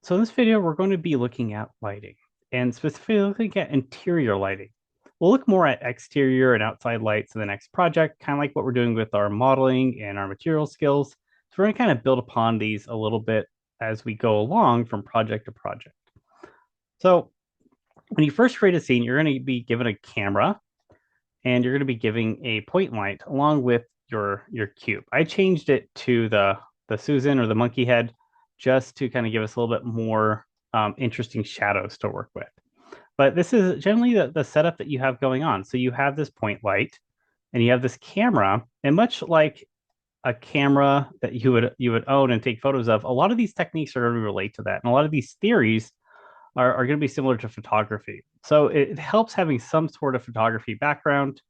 So in this video, we're going to be looking at lighting and specifically looking at interior lighting. We'll look more at exterior and outside lights in the next project, kind of like what we're doing with our modeling and our material skills. So we're going to kind of build upon these a little bit as we go along from project to project. So when you first create a scene, you're going to be given a camera and you're going to be giving a point light along with your cube. I changed it to the Susan or the monkey head just to kind of give us a little bit more interesting shadows to work with. But this is generally the setup that you have going on. So you have this point light and you have this camera, and much like a camera that you would own and take photos of, a lot of these techniques are going to relate to that. And a lot of these theories are going to be similar to photography. So it helps having some sort of photography background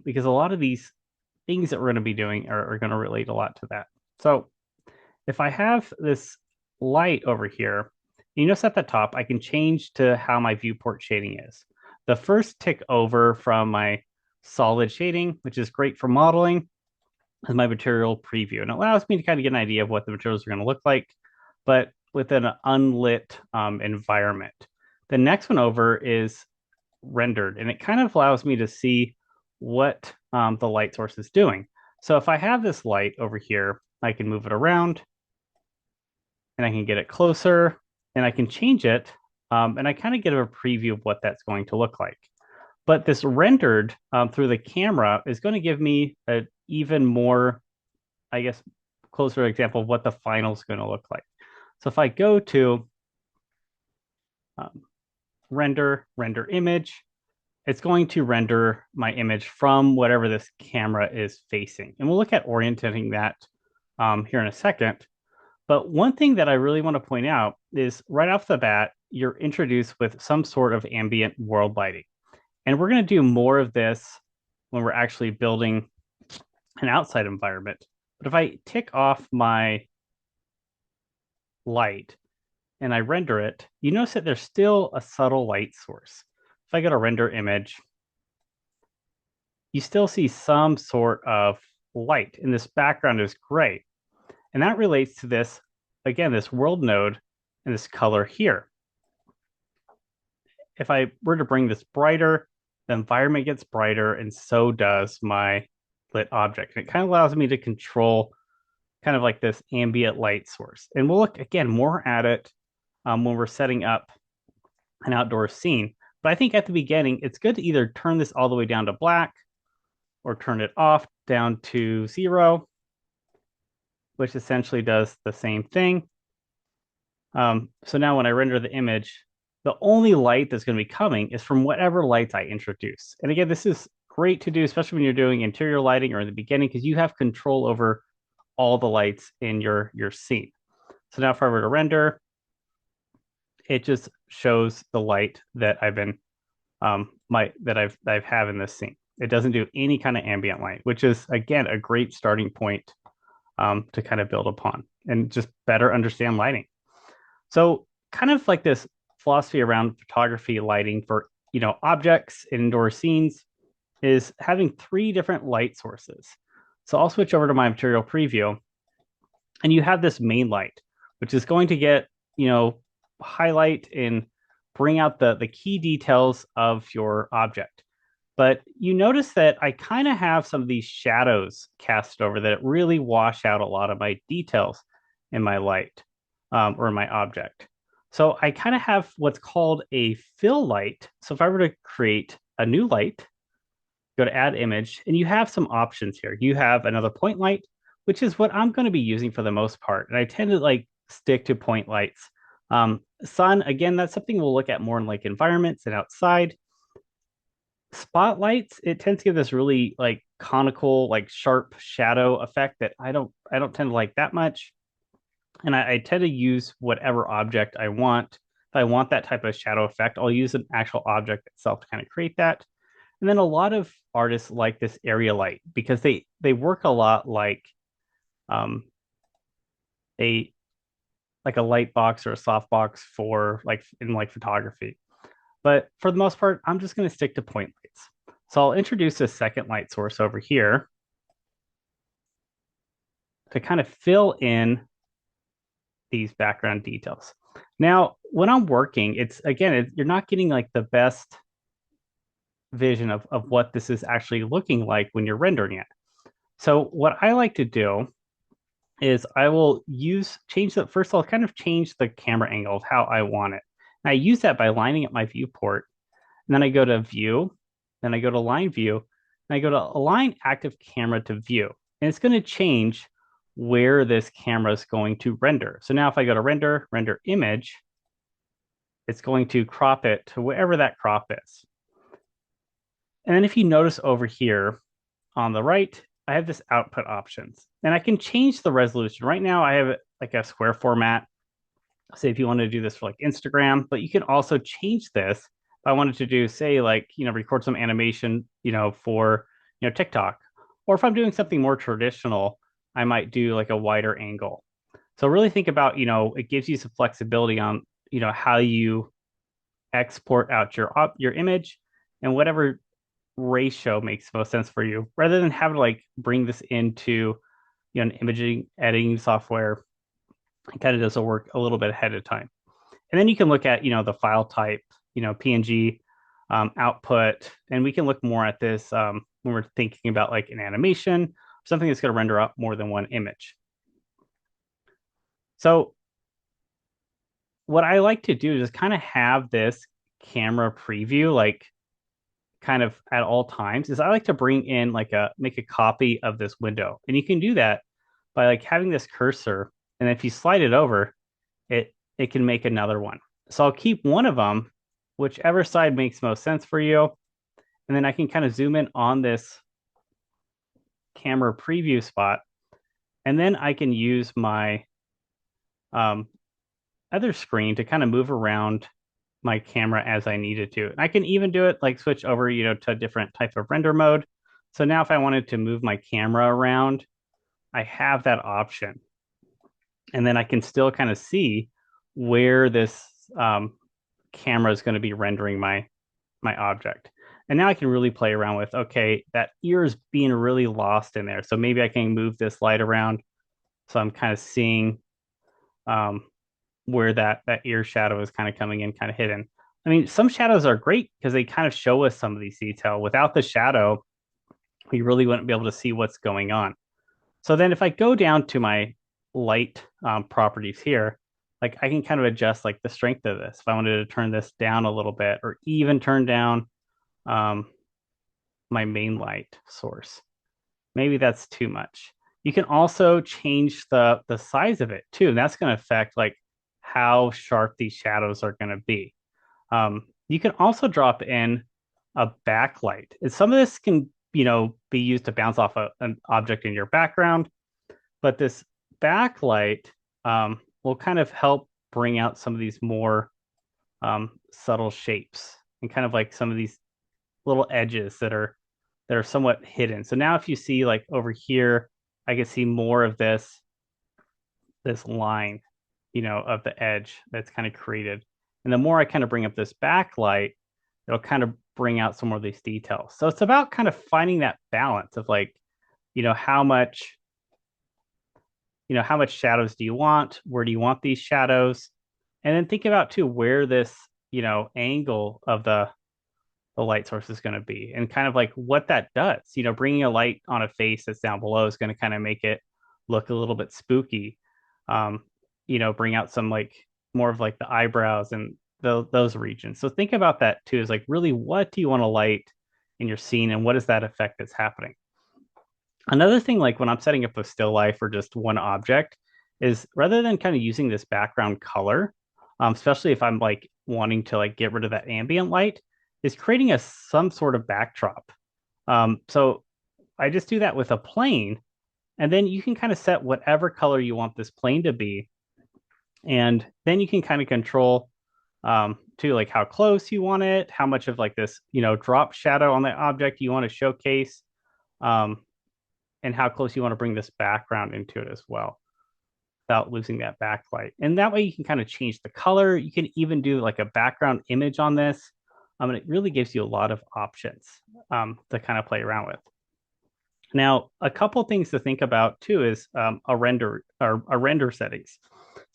because a lot of these things that we're going to be doing are going to relate a lot to that. So if I have this light over here, you notice at the top, I can change to how my viewport shading is. The first tick over from my solid shading, which is great for modeling, is my material preview. And it allows me to kind of get an idea of what the materials are going to look like, but within an unlit environment. The next one over is rendered, and it kind of allows me to see what the light source is doing. So if I have this light over here, I can move it around and I can get it closer and I can change it. And I kind of get a preview of what that's going to look like. But this rendered through the camera is going to give me an even more, I guess, closer example of what the final is going to look like. So if I go to um, render image, it's going to render my image from whatever this camera is facing. And we'll look at orienting that here in a second. But one thing that I really want to point out is right off the bat, you're introduced with some sort of ambient world lighting. And we're going to do more of this when we're actually building an outside environment. But if I tick off my light and I render it, you notice that there's still a subtle light source. If I go to render image, you still see some sort of light, and this background is gray. And that relates to this, again, this world node and this color here. If I were to bring this brighter, the environment gets brighter, and so does my lit object. And it kind of allows me to control kind of like this ambient light source. And we'll look again more at it when we're setting up an outdoor scene. But I think at the beginning, it's good to either turn this all the way down to black or turn it off down to 0, which essentially does the same thing. So now when I render the image, the only light that's going to be coming is from whatever lights I introduce. And again, this is great to do, especially when you're doing interior lighting or in the beginning, because you have control over all the lights in your scene. So now if I were to render, it just shows the light that I've been I've have in this scene. It doesn't do any kind of ambient light, which is again a great starting point to kind of build upon and just better understand lighting. So kind of like this philosophy around photography lighting for objects in indoor scenes is having 3 different light sources. So I'll switch over to my material preview, and you have this main light, which is going to get highlight and bring out the key details of your object. But you notice that I kind of have some of these shadows cast over that really wash out a lot of my details in my light or in my object. So I kind of have what's called a fill light. So if I were to create a new light, go to add image, and you have some options here. You have another point light, which is what I'm going to be using for the most part. And I tend to like stick to point lights. Sun, again, that's something we'll look at more in like environments and outside. Spotlights, it tends to give this really like conical, like sharp shadow effect that I don't tend to like that much. And I tend to use whatever object I want. If I want that type of shadow effect, I'll use an actual object itself to kind of create that. And then a lot of artists like this area light because they work a lot um, a like a light box or a soft box for like in like photography. But for the most part, I'm just going to stick to point lights. So I'll introduce a second light source over here to kind of fill in these background details. Now, when I'm working, it's again, you're not getting like the best vision of what this is actually looking like when you're rendering it. So what I like to do is I will change the first, I'll kind of change the camera angle of how I want it. And I use that by lining up my viewport. And then I go to view, then I go to line view, and I go to align active camera to view. And it's going to change where this camera is going to render. So now if I go to render image, it's going to crop it to wherever that crop is. And then if you notice over here on the right, I have this output options and I can change the resolution. Right now I have it like a square format. Say if you want to do this for like Instagram, but you can also change this. If I wanted to do, say, like, record some animation, for, TikTok, or if I'm doing something more traditional, I might do like a wider angle. So really think about, it gives you some flexibility on, how you export out your image and whatever ratio makes most sense for you, rather than having to like bring this into an imaging editing software. It kind of does the work a little bit ahead of time. And then you can look at the file type, PNG, output, and we can look more at this when we're thinking about like an animation, something that's going to render up more than one image. So what I like to do is kind of have this camera preview like kind of at all times. Is I like to bring in like make a copy of this window, and you can do that by like having this cursor, and if you slide it over, it can make another one. So I'll keep one of them, whichever side makes most sense for you, and then I can kind of zoom in on this camera preview spot, and then I can use my um, other screen to kind of move around my camera as I needed to. And I can even do it like switch over, to a different type of render mode. So now if I wanted to move my camera around, I have that option. And then I can still kind of see where this camera is going to be rendering my object. And now I can really play around with, okay, that ear is being really lost in there. So maybe I can move this light around. So I'm kind of seeing where that ear shadow is kind of coming in, kind of hidden. I mean, some shadows are great because they kind of show us some of these detail. Without the shadow, we really wouldn't be able to see what's going on. So then if I go down to my light properties here, like I can kind of adjust like the strength of this. If I wanted to turn this down a little bit or even turn down um, my main light source, maybe that's too much. You can also change the size of it too, and that's going to affect like how sharp these shadows are going to be. You can also drop in a backlight. And some of this can, be used to bounce off an object in your background, but this backlight will kind of help bring out some of these more subtle shapes and kind of like some of these little edges that are somewhat hidden. So now if you see like over here, I can see more of this line, of the edge that's kind of created. And the more I kind of bring up this backlight, it'll kind of bring out some more of these details. So it's about kind of finding that balance of like, how much, how much shadows do you want? Where do you want these shadows? And then think about too where this, angle of the light source is going to be and kind of like what that does. Bringing a light on a face that's down below is going to kind of make it look a little bit spooky. Um, bring out some like more of like the eyebrows and those regions. So think about that too, is like really what do you want to light in your scene and what is that effect that's happening? Another thing, like when I'm setting up a still life or just one object, is rather than kind of using this background color, especially if I'm like wanting to like get rid of that ambient light, is creating some sort of backdrop. So I just do that with a plane, and then you can kind of set whatever color you want this plane to be, and then you can kind of control to like how close you want it, how much of like this drop shadow on the object you want to showcase, um, and how close you want to bring this background into it as well without losing that backlight. And that way you can kind of change the color. You can even do like a background image on this. And it really gives you a lot of options to kind of play around with. Now, a couple things to think about too is a render settings.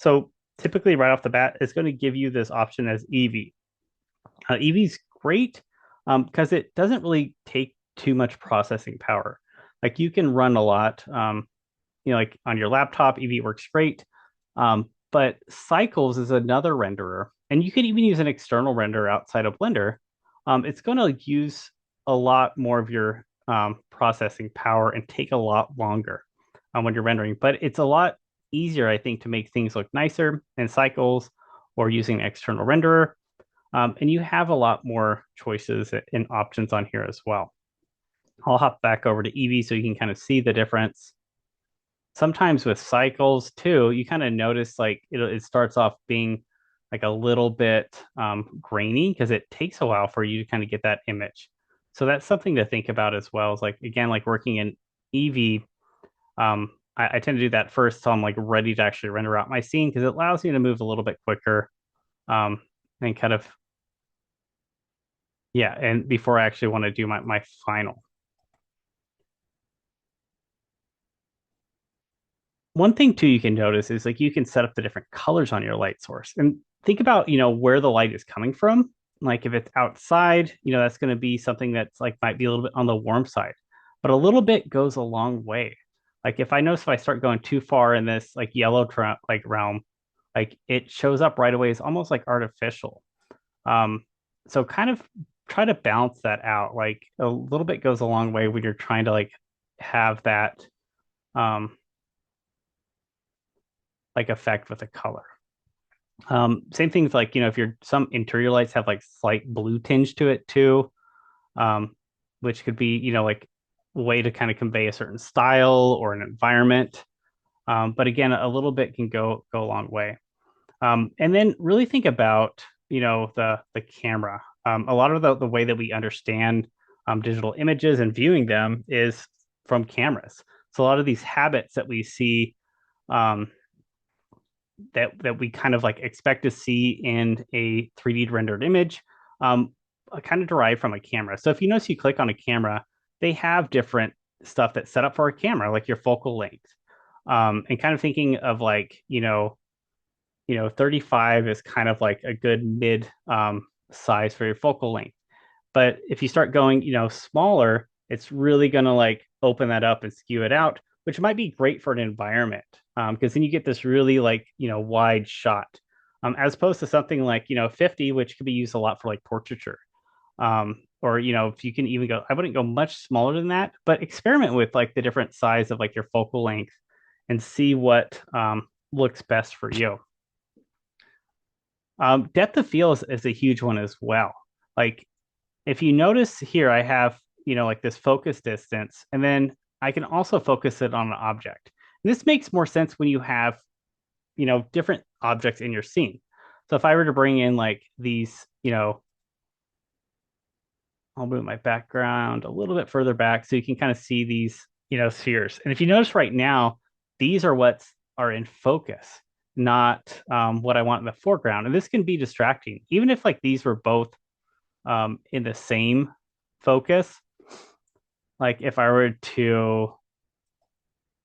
So typically right off the bat, it's going to give you this option as Eevee. Eevee is great because it doesn't really take too much processing power. Like you can run a lot, like on your laptop, Eevee works great. But Cycles is another renderer, and you could even use an external renderer outside of Blender. It's going to use a lot more of your processing power and take a lot longer when you're rendering. But it's a lot easier, I think, to make things look nicer in Cycles or using an external renderer. And you have a lot more choices and options on here as well. I'll hop back over to Eevee so you can kind of see the difference. Sometimes with Cycles too, you kind of notice like it starts off being like a little bit grainy because it takes a while for you to kind of get that image. So that's something to think about as well. Is like again, like working in Eevee, I tend to do that first so I'm like ready to actually render out my scene because it allows me to move a little bit quicker um, and kind of yeah, and before I actually want to do my final. One thing too you can notice is like you can set up the different colors on your light source and think about, where the light is coming from. Like if it's outside, that's going to be something that's like might be a little bit on the warm side, but a little bit goes a long way. Like if I notice if I start going too far in this like yellow like realm, like it shows up right away. It's almost like artificial. Um, so kind of try to balance that out. Like a little bit goes a long way when you're trying to like have that um like effect with a color. Same things like, if you're some interior lights have like slight blue tinge to it too, um, which could be, like a way to kind of convey a certain style or an environment. But again, a little bit can go a long way. And then really think about, the camera. A lot of the way that we understand digital images and viewing them is from cameras. So a lot of these habits that we see um, that we kind of like expect to see in a 3D rendered image, um, kind of derived from a camera. So if you notice, you click on a camera, they have different stuff that's set up for a camera, like your focal length, and kind of thinking of like 35 is kind of like a good mid size for your focal length. But if you start going, smaller, it's really going to like open that up and skew it out, which might be great for an environment because then you get this really like, wide shot as opposed to something like, 50, which could be used a lot for like portraiture. Or, if you can even go, I wouldn't go much smaller than that, but experiment with like the different size of like your focal length and see what looks best for you. Depth of field is a huge one as well. Like if you notice here, I have, like this focus distance, and then I can also focus it on an object. And this makes more sense when you have, different objects in your scene. So if I were to bring in like these, I'll move my background a little bit further back so you can kind of see these, spheres. And if you notice right now, these are what are in focus, not what I want in the foreground. And this can be distracting, even if like these were both in the same focus. Like if I were to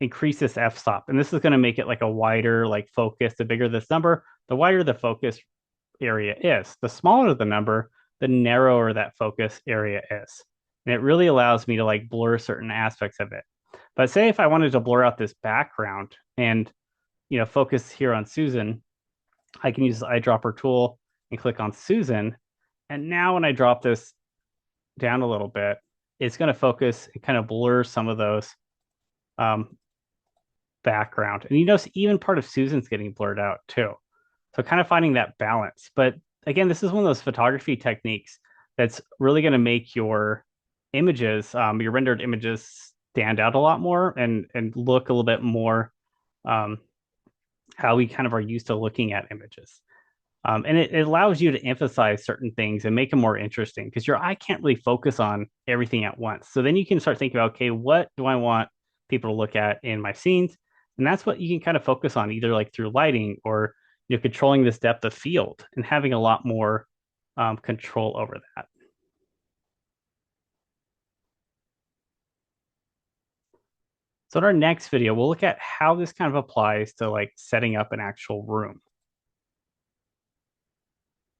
increase this f-stop, and this is going to make it like a wider like focus. The bigger this number, the wider the focus area is. The smaller the number, the narrower that focus area is. And it really allows me to like blur certain aspects of it. But say if I wanted to blur out this background and focus here on Susan, I can use the eyedropper tool and click on Susan. And now when I drop this down a little bit, it's going to focus and kind of blur some of those um, background. And you notice even part of Susan's getting blurred out too. So kind of finding that balance. But again, this is one of those photography techniques that's really going to make your images, your rendered images, stand out a lot more and look a little bit more um, how we kind of are used to looking at images. And it allows you to emphasize certain things and make them more interesting because your eye can't really focus on everything at once. So then you can start thinking about, okay, what do I want people to look at in my scenes? And that's what you can kind of focus on either like through lighting or controlling this depth of field and having a lot more control over that. So in our next video, we'll look at how this kind of applies to like setting up an actual room.